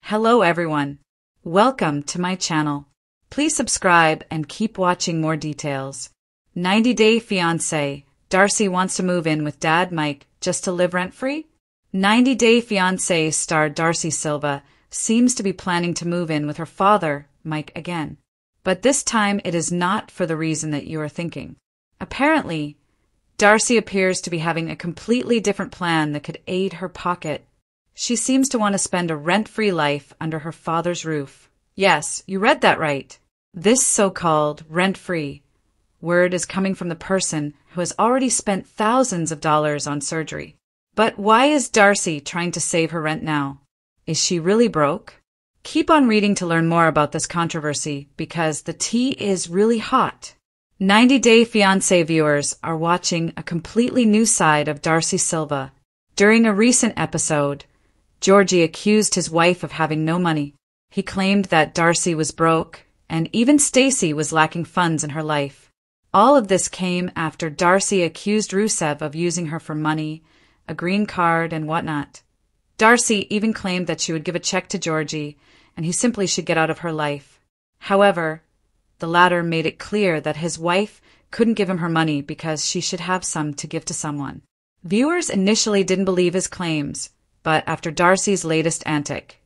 Hello everyone. Welcome to my channel. Please subscribe and keep watching more details. 90 Day Fiance. Darcey wants to move in with dad Mike just to live rent-free? 90 Day Fiance star Darcey Silva seems to be planning to move in with her father, Mike, again. But this time it is not for the reason that you are thinking. Apparently, Darcey appears to be having a completely different plan that could aid her pocket. She seems to want to spend a rent-free life under her father's roof. Yes, you read that right. This so-called rent-free word is coming from the person who has already spent thousands of dollars on surgery. But why is Darcey trying to save her rent now? Is she really broke? Keep on reading to learn more about this controversy because the tea is really hot. 90 Day Fiancé viewers are watching a completely new side of Darcey Silva. During a recent episode, Georgie accused his wife of having no money. He claimed that Darcey was broke, and even Stacy was lacking funds in her life. All of this came after Darcey accused Rusev of using her for money, a green card, and whatnot. Darcey even claimed that she would give a check to Georgie, and he simply should get out of her life. However, the latter made it clear that his wife couldn't give him her money because she should have some to give to someone. Viewers initially didn't believe his claims, but after Darcey's latest antic,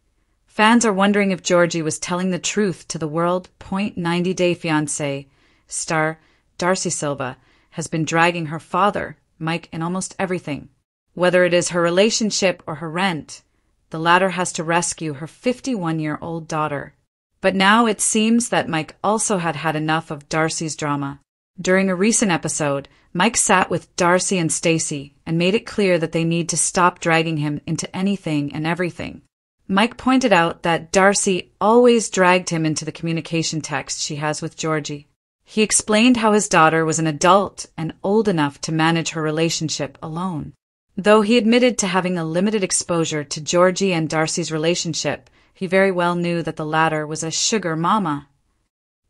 fans are wondering if Georgie was telling the truth to the world. 90 Day Fiancé star Darcey Silva has been dragging her father, Mike, in almost everything. Whether it is her relationship or her rent, the latter has to rescue her 51-year-old daughter. But now it seems that Mike also had enough of Darcey's drama. During a recent episode, Mike sat with Darcey and Stacy and made it clear that they need to stop dragging him into anything and everything. Mike pointed out that Darcey always dragged him into the communication text she has with Georgie. He explained how his daughter was an adult and old enough to manage her relationship alone. Though he admitted to having a limited exposure to Georgie and Darcey's relationship, he very well knew that the latter was a sugar mama.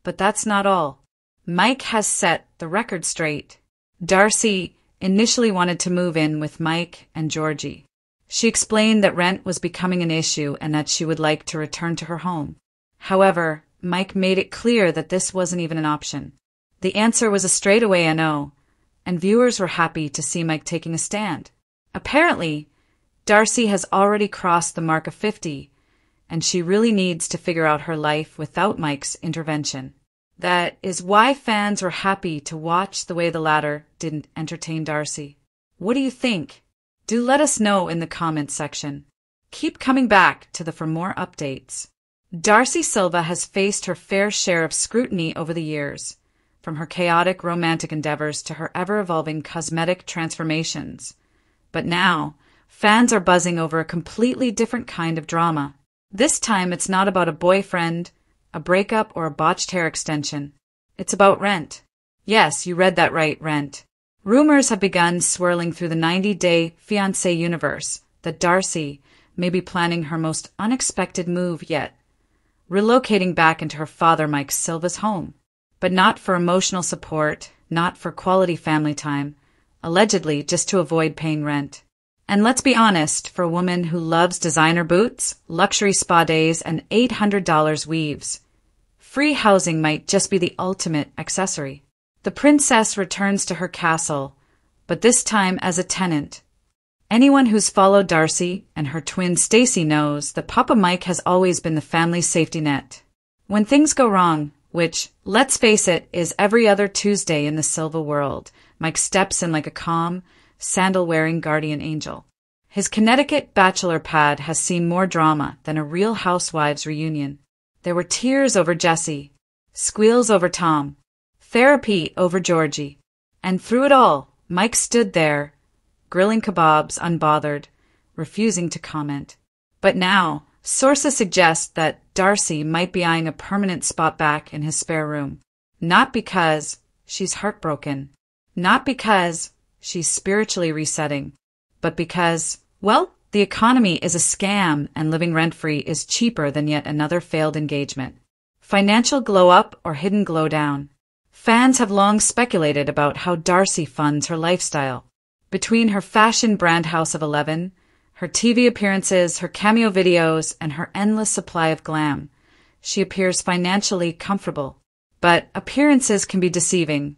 But that's not all. Mike has set the record straight. Darcey initially wanted to move in with Mike and Georgie. She explained that rent was becoming an issue and that she would like to return to her home. However, Mike made it clear that this wasn't even an option. The answer was a straightaway no, and viewers were happy to see Mike taking a stand. Apparently, Darcey has already crossed the mark of 50, and she really needs to figure out her life without Mike's intervention. That is why fans were happy to watch the way the latter didn't entertain Darcey. What do you think? Do let us know in the comments section. Keep coming back for more updates. Darcey Silva has faced her fair share of scrutiny over the years, from her chaotic romantic endeavors to her ever-evolving cosmetic transformations. But now, fans are buzzing over a completely different kind of drama. This time it's not about a boyfriend, a breakup, or a botched hair extension. It's about rent. Yes, you read that right, rent. Rumors have begun swirling through the 90 Day Fiancé universe that Darcey may be planning her most unexpected move yet, relocating back into her father Mike Silva's home. But not for emotional support, not for quality family time, allegedly just to avoid paying rent. And let's be honest, for a woman who loves designer boots, luxury spa days, and $800 weaves, free housing might just be the ultimate accessory. The princess returns to her castle, but this time as a tenant. Anyone who's followed Darcey and her twin Stacy knows that Papa Mike has always been the family's safety net. When things go wrong, which, let's face it, is every other Tuesday in the Silva world, Mike steps in like a calm, sandal-wearing guardian angel. His Connecticut bachelor pad has seen more drama than a Real Housewives reunion. There were tears over Jesse, squeals over Tom, therapy over Georgie. And through it all, Mike stood there, grilling kebabs unbothered, refusing to comment. But now, sources suggest that Darcey might be eyeing a permanent spot back in his spare room. Not because she's heartbroken, not because she's spiritually resetting, but because, well, the economy is a scam and living rent-free is cheaper than yet another failed engagement. Financial glow-up or hidden glow-down. Fans have long speculated about how Darcey funds her lifestyle. Between her fashion brand House of 11, Her TV appearances, her cameo videos, and her endless supply of glam. She appears financially comfortable. But appearances can be deceiving,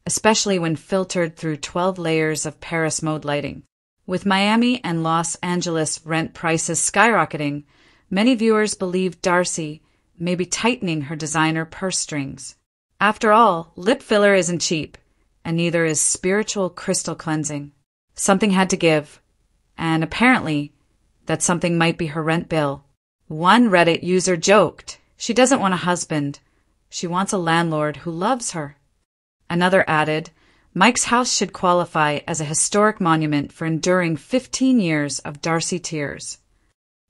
especially when filtered through 12 layers of Paris mode lighting. With Miami and Los Angeles rent prices skyrocketing, many viewers believe Darcey may be tightening her designer purse strings. After all, lip filler isn't cheap, and neither is spiritual crystal cleansing. Something had to give, and apparently, that something might be her rent bill. One Reddit user joked, she doesn't want a husband, she wants a landlord who loves her. Another added, Mike's house should qualify as a historic monument for enduring 15 years of Darcey tears.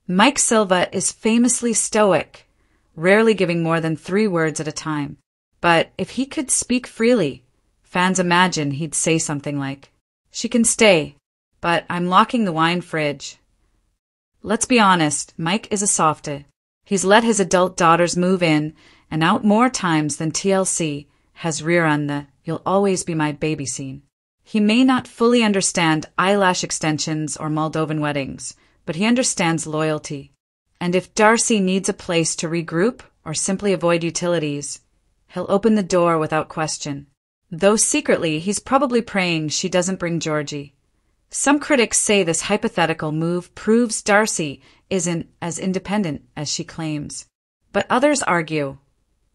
Mike Silva is famously stoic, rarely giving more than 3 words at a time. But if he could speak freely, fans imagine he'd say something like, she can stay, but I'm locking the wine fridge. Let's be honest, Mike is a softie. He's let his adult daughters move in and out more times than TLC has rerun the "You'll always be my baby" scene. He may not fully understand eyelash extensions or Moldovan weddings, but he understands loyalty. And if Darcey needs a place to regroup or simply avoid utilities, he'll open the door without question. Though secretly, he's probably praying she doesn't bring Georgie. Some critics say this hypothetical move proves Darcey isn't as independent as she claims. But others argue,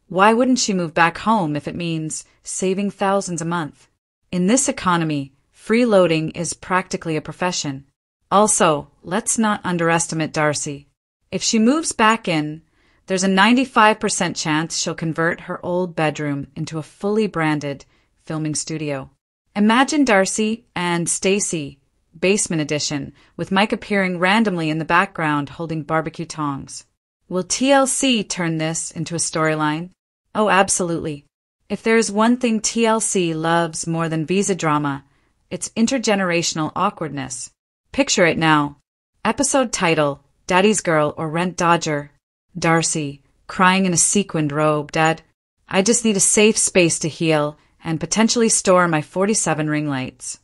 why wouldn't she move back home if it means saving thousands a month? In this economy, freeloading is practically a profession. Also, let's not underestimate Darcey. If she moves back in, there's a 95% chance she'll convert her old bedroom into a fully branded filming studio. Imagine Darcey and Stacey, Basement Edition, with Mike appearing randomly in the background holding barbecue tongs. Will TLC turn this into a storyline? Oh, absolutely. If there's one thing TLC loves more than visa drama, it's intergenerational awkwardness. Picture it now. Episode title, Daddy's Girl or Rent Dodger. Darcey, crying in a sequined robe. Dad, I just need a safe space to heal and potentially store my 47 ring lights.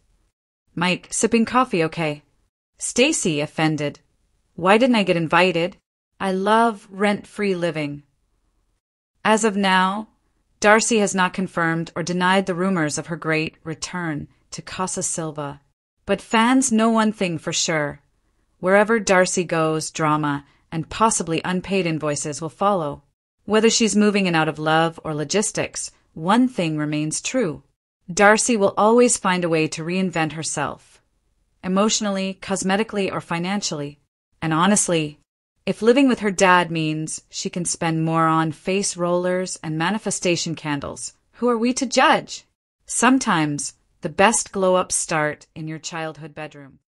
Mike, sipping coffee, okay? Stacey, offended. Why didn't I get invited? I love rent-free living. As of now, Darcey has not confirmed or denied the rumors of her great return to Casa Silva. But fans know one thing for sure. Wherever Darcey goes, drama and possibly unpaid invoices will follow. Whether she's moving in out of love or logistics, one thing remains true. Darcey will always find a way to reinvent herself. Emotionally, cosmetically, or financially. And honestly, if living with her dad means she can spend more on face rollers and manifestation candles, who are we to judge? Sometimes the best glow-ups start in your childhood bedroom.